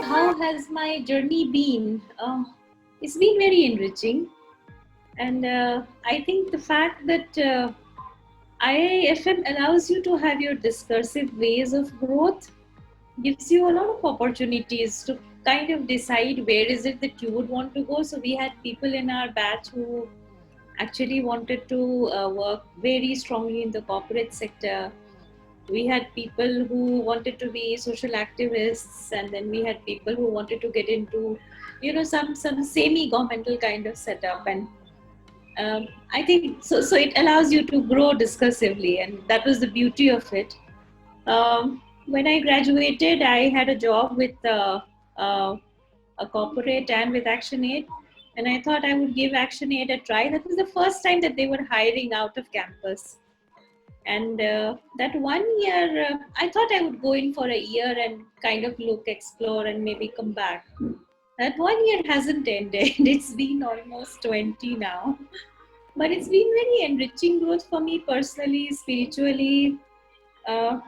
how has my journey been? It's been very enriching, and I think the fact that IIFM allows you to have your discursive ways of growth gives you a lot of opportunities to kind of decide where is it that you would want to go. So we had people in our batch who actually wanted to work very strongly in the corporate sector. We had people who wanted to be social activists, and then we had people who wanted to get into some semi-governmental kind of setup. And I think so it allows you to grow discursively, and that was the beauty of it. When I graduated, I had a job with uh, a corporate and with ActionAid, and I thought I would give ActionAid a try. That was the first time that they were hiring out of campus. And that 1 year, I thought I would go in for a year and kind of look, explore, and maybe come back. That 1 year hasn't ended. It's been almost 20 now. But it's been very enriching growth for me personally, spiritually. Uh,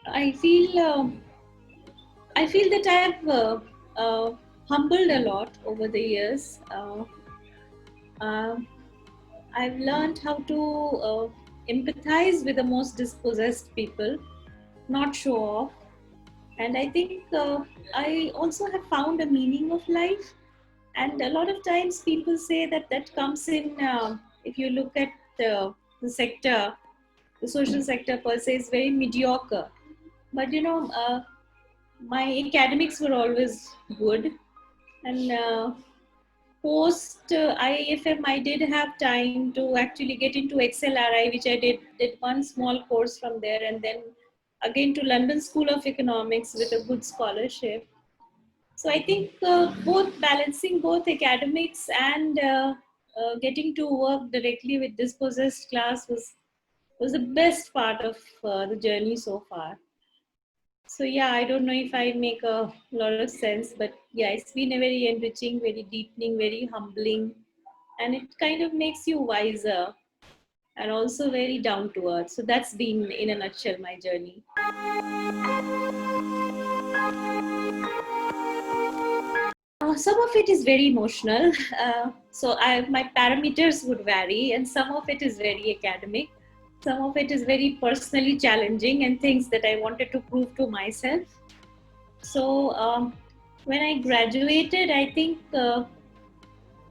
I feel I feel that I have humbled a lot over the years. Uh, I've learned how to empathize with the most dispossessed people, not show off. And I think I also have found a meaning of life. And a lot of times people say that that comes in, if you look at the sector, the social sector per se is very mediocre. But my academics were always good. And post IIFM, I did have time to actually get into XLRI, which I did one small course from there, and then again to London School of Economics with a good scholarship. So I think both balancing both academics and getting to work directly with dispossessed class was the best part of the journey so far. So yeah, I don't know if I make a lot of sense, but yeah, it's been a very enriching, very deepening, very humbling, and it kind of makes you wiser and also very down to earth. So that's been, in a nutshell, my journey. Some of it is very emotional. My parameters would vary, and some of it is very academic. Some of it is very personally challenging and things that I wanted to prove to myself. So when I graduated, I think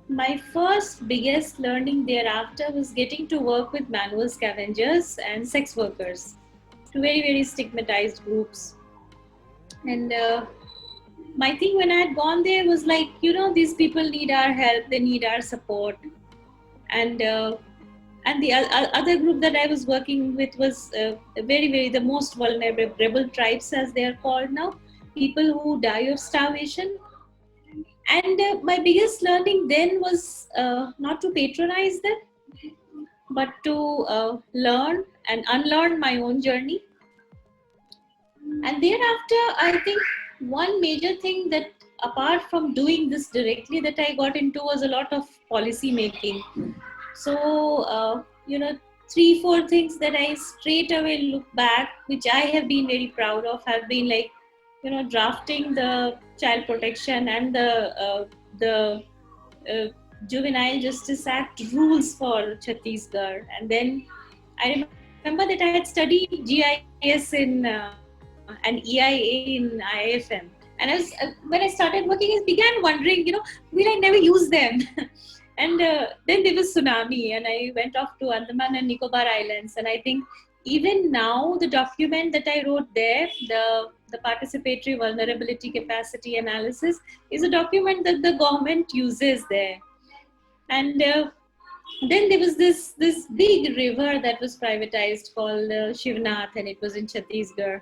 my first biggest learning thereafter was getting to work with manual scavengers and sex workers, two very, very stigmatized groups. And my thing when I had gone there was like, these people need our help, they need our support. And the other group that I was working with was very, very the most vulnerable tribes, as they are called now, people who die of starvation. And my biggest learning then was not to patronize them, but to learn and unlearn my own journey. And thereafter, I think one major thing that, apart from doing this directly, that I got into was a lot of policy making. So, 3-4 things that I straight away look back, which I have been very proud of, have been like, drafting the Child Protection and the Juvenile Justice Act rules for Chhattisgarh. And then I remember that I had studied GIS in and EIA in IIFM. And when I started working, I began wondering, will I never use them? And then there was tsunami, and I went off to Andaman and Nicobar Islands. And I think even now, the document that I wrote there, the Participatory Vulnerability Capacity Analysis, is a document that the government uses there. And then there was this big river that was privatized called Shivnath, and it was in Chhattisgarh.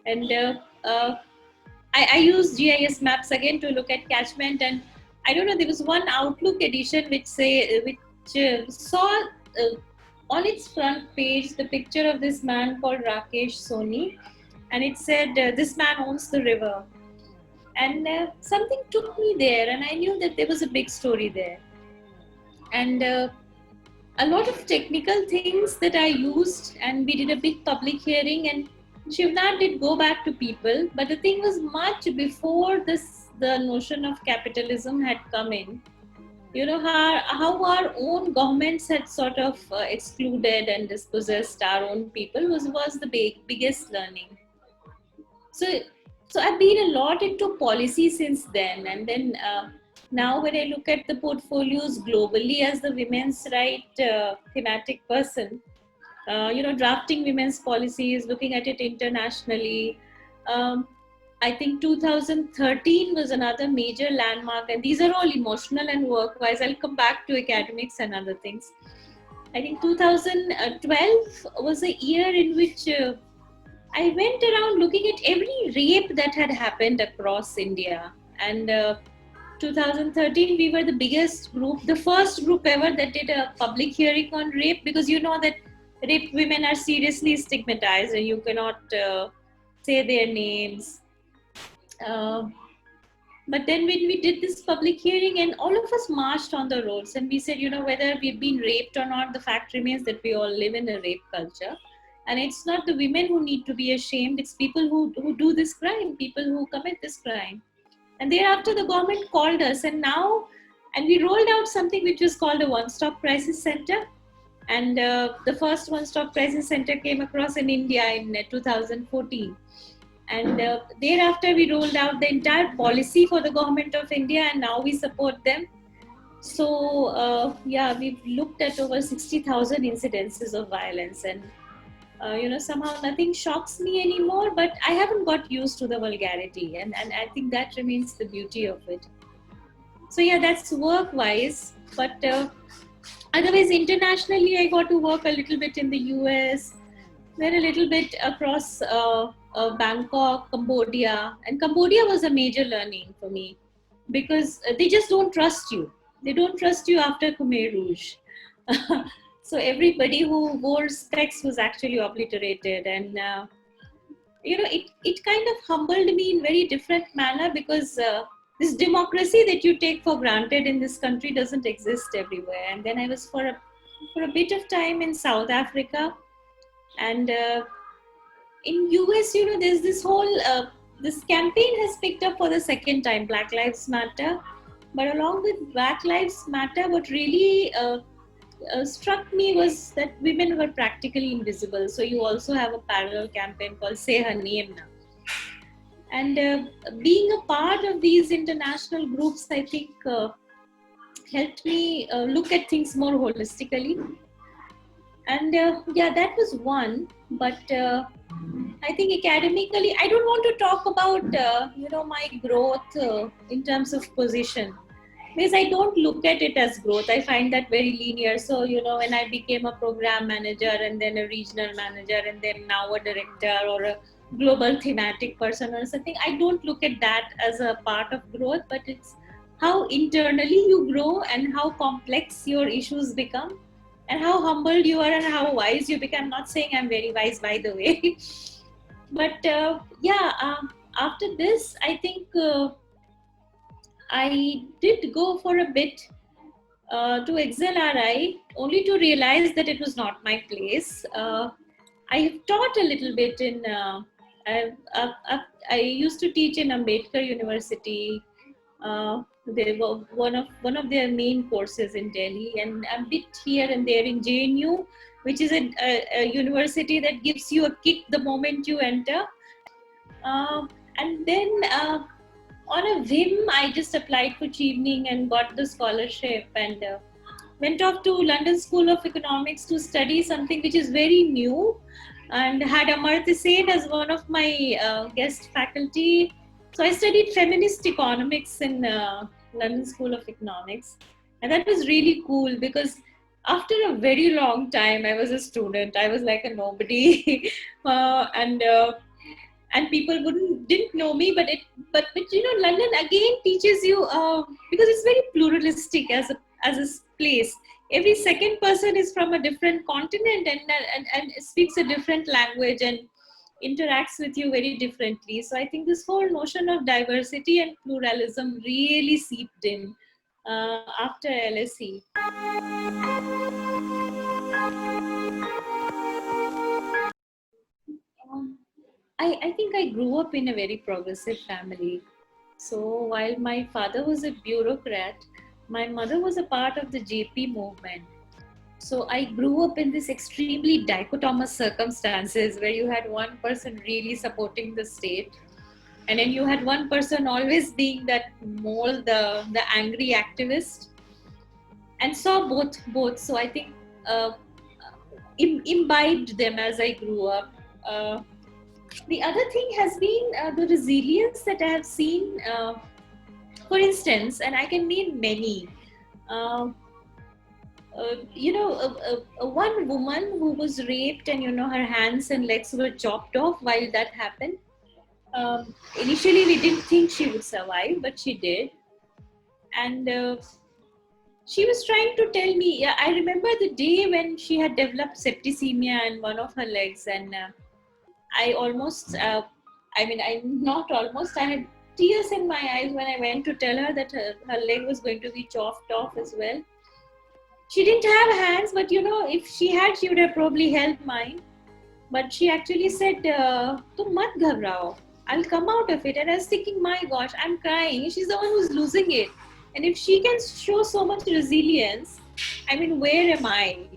And I used GIS maps again to look at catchment, and I don't know, there was one Outlook edition which saw on its front page the picture of this man called Rakesh Soni, and it said, this man owns the river. And something took me there, and I knew that there was a big story there. And a lot of technical things that I used, and we did a big public hearing, and Shivnath did go back to people, but the thing was much before this. The notion of capitalism had come in. You know how our own governments had sort of excluded and dispossessed our own people was the biggest learning. So I've been a lot into policy since then, and then now when I look at the portfolios globally as the women's right thematic person, drafting women's policies, looking at it internationally. Um, I think 2013 was another major landmark, and these are all emotional and work-wise. I'll come back to academics and other things. I think 2012 was a year in which I went around looking at every rape that had happened across India. And 2013, we were the biggest group, the first group ever that did a public hearing on rape, because you know that rape women are seriously stigmatized and you cannot say their names. Uh, but then when we did this public hearing and all of us marched on the roads and we said, whether we've been raped or not, the fact remains that we all live in a rape culture. And it's not the women who need to be ashamed, it's people who do this crime, people who commit this crime. And thereafter, the government called us, and we rolled out something which was called a one-stop crisis center. And the first one-stop crisis center came across in India in 2014. And thereafter, we rolled out the entire policy for the government of India, and now we support them. So, we've looked at over 60,000 incidences of violence, and somehow nothing shocks me anymore, but I haven't got used to the vulgarity, and I think that remains the beauty of it. So, yeah, that's work wise, but otherwise, internationally, I got to work a little bit in the US, then a little bit across Bangkok, Cambodia, and Cambodia was a major learning for me because they just don't trust you. They don't trust you after Khmer Rouge. So everybody who wore specs was actually obliterated, and it kind of humbled me in very different manner because this democracy that you take for granted in this country doesn't exist everywhere. And then I was for a bit of time in South Africa, and in US, there's this whole this campaign has picked up for the second time, Black Lives Matter. But along with Black Lives Matter, what really struck me was that women were practically invisible. So you also have a parallel campaign called Say Her Name Now. And being a part of these international groups, I think helped me look at things more holistically. And that was one. But I think academically, I don't want to talk about my growth in terms of position, because I don't look at it as growth. I find that very linear. So when I became a program manager and then a regional manager and then now a director or a global thematic person or something, I don't look at that as a part of growth, but it's how internally you grow and how complex your issues become and how humbled you are and how wise you become. I'm not saying I'm very wise, by the way. But after this, I think I did go for a bit to XLRI, only to realize that it was not my place. I have taught a little bit in. I used to teach in Ambedkar University. They were one of their main courses in Delhi, and a bit here and there in JNU, which is a university that gives you a kick the moment you enter. And then on a whim, I just applied for Chevening and got the scholarship, and went off to London School of Economics to study something which is very new, and had Amartya Sen as one of my guest faculty. So I studied feminist economics in London School of Economics, and that was really cool because after a very long time, I was a student. I was like a nobody, and people didn't know me. But London again teaches you because it's very pluralistic as a place. Every second person is from a different continent and speaks a different language and interacts with you very differently. So I think this whole notion of diversity and pluralism really seeped in after LSE. I think I grew up in a very progressive family. So while my father was a bureaucrat, my mother was a part of the JP movement. So I grew up in this extremely dichotomous circumstances where you had one person really supporting the state, and then you had one person always being that mole, the angry activist, and saw both. So I think uh, imbibed them as I grew up. Uh, the other thing has been the resilience that I have seen. For instance, and I can name many. Uh, one woman who was raped, and her hands and legs were chopped off while that happened. Initially, we didn't think she would survive, but she did. And she was trying to tell me. Yeah, I remember the day when she had developed septicemia in one of her legs, and I almost, I not almost, I had tears in my eyes when I went to tell her that her leg was going to be chopped off as well. She didn't have hands, but if she had, she would have probably helped mine. But she actually said, "Tum mat ghabrao. I'll come out of it." And I was thinking, my gosh, I'm crying. She's the one who's losing it. And if she can show so much resilience, I mean, where am I?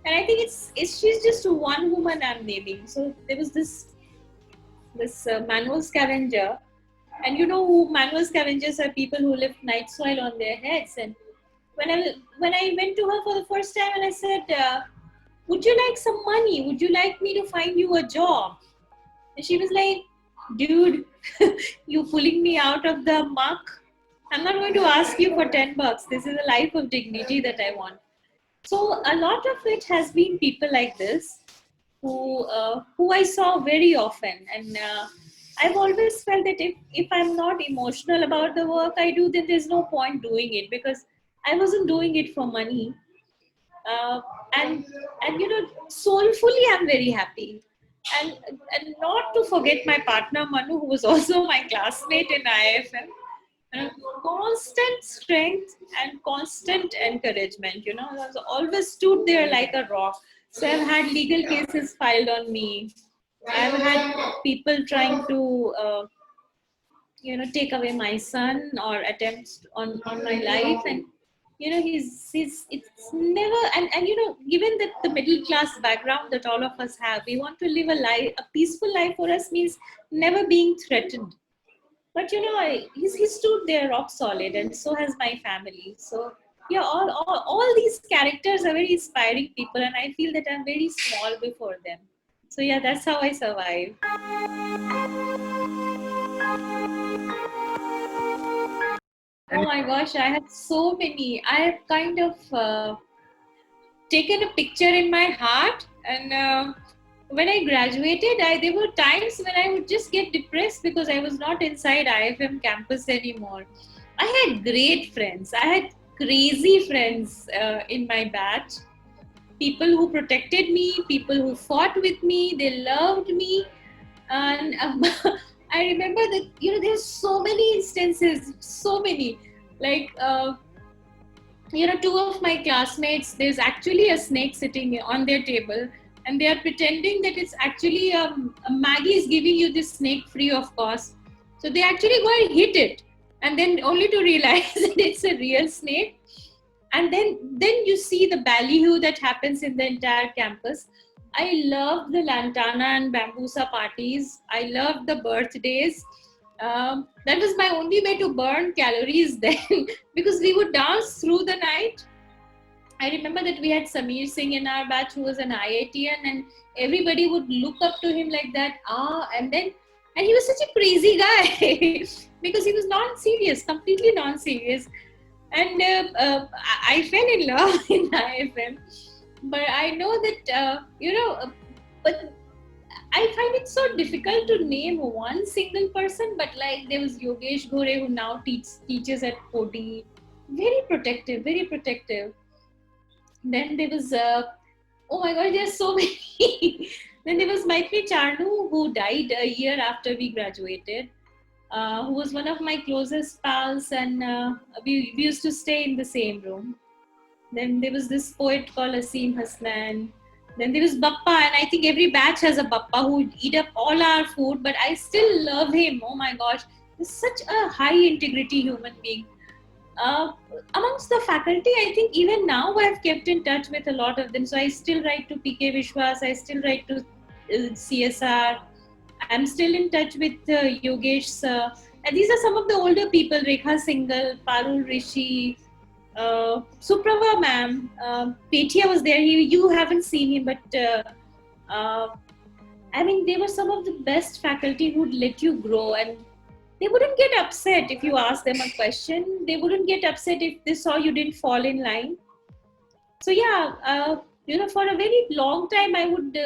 And I think it's she's just one woman I'm naming. So there was this manual scavenger, and who manual scavengers are? People who lift night soil on their heads. And when I went to her for the first time and I said, "Would you like some money? Would you like me to find you a job?" And she was like, "Dude, you pulling me out of the muck. I'm not going to ask you for $10. This is a life of dignity that I want." So a lot of it has been people like this who I saw very often, and I've always felt that if I'm not emotional about the work I do, then there's no point doing it, because I wasn't doing it for money. uh, and soulfully I'm very happy. And not to forget my partner Manu, who was also my classmate in IFM. uh, Constant strength and constant encouragement, has always stood there like a rock. So I've had legal cases filed on me. I've had people trying to take away my son, or attempts on my life. And he's it's never. And given that the middle class background that all of us have, we want to live a peaceful life. For us means never being threatened. But he stood there rock solid, and so has my family. So yeah, all these characters are very inspiring people, and I feel that I'm very small before them. So yeah, that's how I survive. Oh my gosh, I have so many. I have kind of taken a picture in my heart, and when I graduated, there were times when I would just get depressed because I was not inside IFM campus anymore. I had great friends. I had crazy friends in my batch. People who protected me, people who fought with me, they loved me. And I remember that, there's so many instances, so many. Like, two of my classmates, there's actually a snake sitting on their table, and they are pretending that it's actually Maggie is giving you this snake free of cost. So they actually go and hit it, and then only to realize that it's a real snake. And then you see the ballyhoo that happens in the entire campus. I love the lantana and bambusa parties. I love the birthdays. That was my only way to burn calories then, because we would dance through the night. I remember that we had Samir Singh in our batch, who was an IITian, and everybody would look up to him like that. And he was such a crazy guy because he was non-serious, completely non-serious. And I fell in love in IFM. But I know that, but I find it so difficult to name one single person. But like, there was Yogesh Gore, who now teaches at Kodi. Very protective, very protective. Then there was, oh my God, there's so many. Then there was Maitri Charnu, who died a year after we graduated, who was one of my closest pals, and we used to stay in the same room. Then there was this poet called Asim Hasnan. Then there was Bappa, and I think every batch has a Bappa who would eat up all our food, but I still love him. Oh my gosh, he's such a high integrity human being. Uh, Amongst the faculty, I think even now I've kept in touch with a lot of them. So I still write to PK Vishwas, I still write to CSR. I'm still in touch with Yogesh sir. And these are some of the older people, Rekha Singhal, Parul Rishi, Suprava ma'am. Petia was there. You haven't seen him, but I mean, they were some of the best faculty who'd let you grow, and they wouldn't get upset if you asked them a question. They wouldn't get upset if they saw you didn't fall in line. So yeah, for a very long time, I would,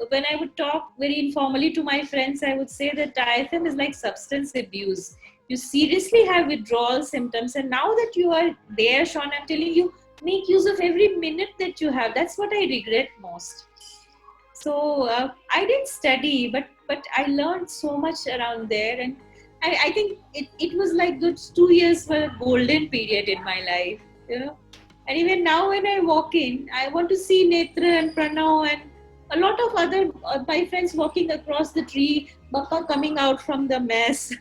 when I would talk very informally to my friends, I would say that IFM is like substance abuse. You seriously have withdrawal symptoms, and now that you are there, Sean, I'm telling you, make use of every minute that you have. That's what I regret most. So I didn't study, but I learned so much around there, and I think it was like those 2 years were a golden period in my life, you know. And even now, when I walk in, I want to see Netra and Pranav and a lot of other my friends walking across the tree, Bappa coming out from the mess.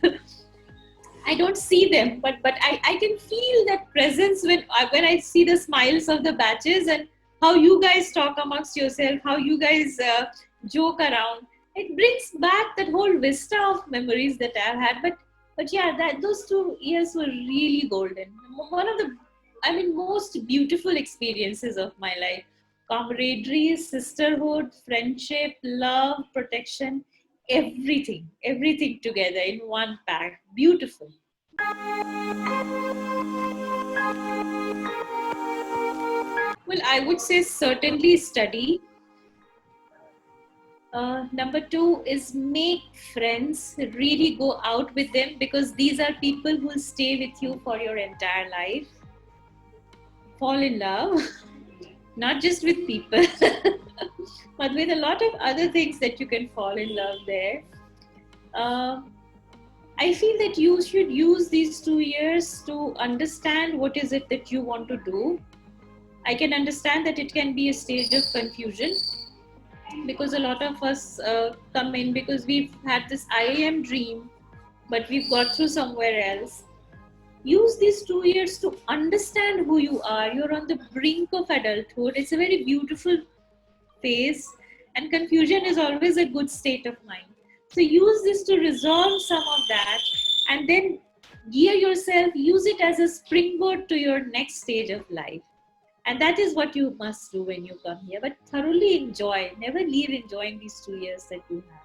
I don't see them, but I can feel that presence when I see the smiles of the batches and how you guys talk amongst yourself, how you guys joke around. It brings back that whole vista of memories that I've had. But yeah, that those 2 years were really golden. One of the, I mean, most beautiful experiences of my life. Camaraderie, sisterhood, friendship, love, protection, everything together in one pack. Beautiful. Well, I would say certainly study. Number two is make friends, really go out with them, because these are people who will stay with you for your entire life. Fall in love, not just with people, but with a lot of other things that you can fall in love there. Uh, I feel that you should use these 2 years to understand what is it that you want to do. I can understand that it can be a stage of confusion, because a lot of us come in because we've had this IIM dream, but we've got through somewhere else. Use these 2 years to understand who you are. You're on the brink of adulthood. It's a very beautiful phase, and confusion is always a good state of mind. So use this to resolve some of that, and then gear yourself, use it as a springboard to your next stage of life. And that is what you must do when you come here. But thoroughly enjoy, never leave enjoying these 2 years that you have.